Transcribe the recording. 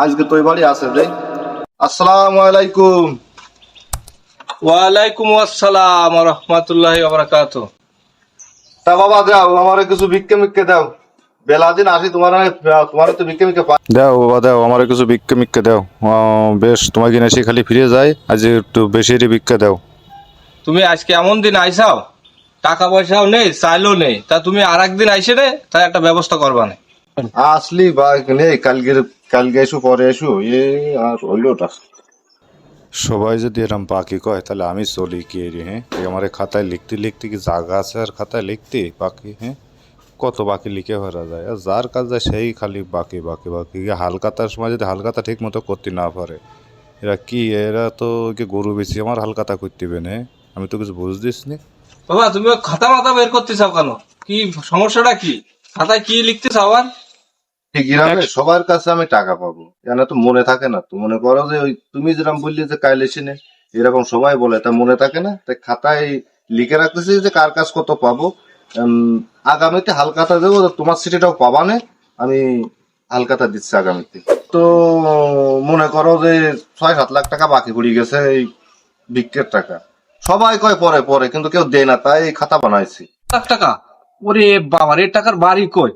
আজকে তো বাড়ি আছে রে। আসসালামু আলাইকুম। ওয়ালাইকুম আসসালাম ওয়া রাহমাতুল্লাহি ওয়া বারাকাতুহু। তা বাবা দাও আমারে কিছু ভিক্ষে মিক্ষে দাও। বেলা দিন আসি তোমার তো ভিক্ষে মিক্ষে দাও বাবা দাও আমারে কিছু ভিক্ষে মিক্ষে দাও। বেশ তোমাকে কিনে এসে খালি ফিরে যায়, আজ একটু বেশি ভিক্ষা দাও। তুমি আজকে এমন দিন আইসাও, টাকা পয়সাও নেই, চাইলেও নেই, তা তুমি আর একদিন আইসে রে, তাই একটা ব্যবস্থা করবা না। আসলি বা নেই, কালকে এসো পরে এসো, আর হইলো ওটা। সবাই যদি এরকম বাকি কয় তাহলে আমি চলি কি রে? হ্যাঁ, আমার খাতায় লিখতে লিখতে কি জায়গা আছে আর খাতায় লিখতে বাকি? হ্যাঁ, কত বাকি লিখে ভরা যায়, আর যার কাজ যায় সেই খালি বাকি বাকি বাকি। হালকাতার সময় যদি হালকাতা ঠিক মতো করতে না পারে, এরা তো কি গরু বেশি আমার হালকাতা করতে হবে না? আমি তো কিছু বুঝদিস নি। বাবা, তুমি ওই খাতা মাথা বের করতে চাও কেন? কি সমস্যাটা কি? খাতায় কি লিখতে চাও? আর ঠিক গ্রামে সবার কাছে আমি টাকা পাবো, কেন তো মনে থাকে না তো? মনে করো যে ওই তুমি যেরকম বললি যে কাইলে এসে এরকম সবাই বলে, তা মনে থাকে না? তাই খাতায় লিখে রাখতেছি যে কার কাছ কত পাবো। আগামীতে হালখাতা দেবো, তো তোমার সিটিটাও পাবা না। আমি হালখাতা দিচ্ছি আগামীতে। তো মনে করো যে 6-7 লাখ টাকা বাকি পড়ে গেছে এই ভিক্ষের টাকা। সবাই কয় পরে পরে, কিন্তু কেউ দেয় না, তাই এই খাতা বানাইছি। লাখ টাকা? ওরে বাবা রে, টাকার বাড়ি কই?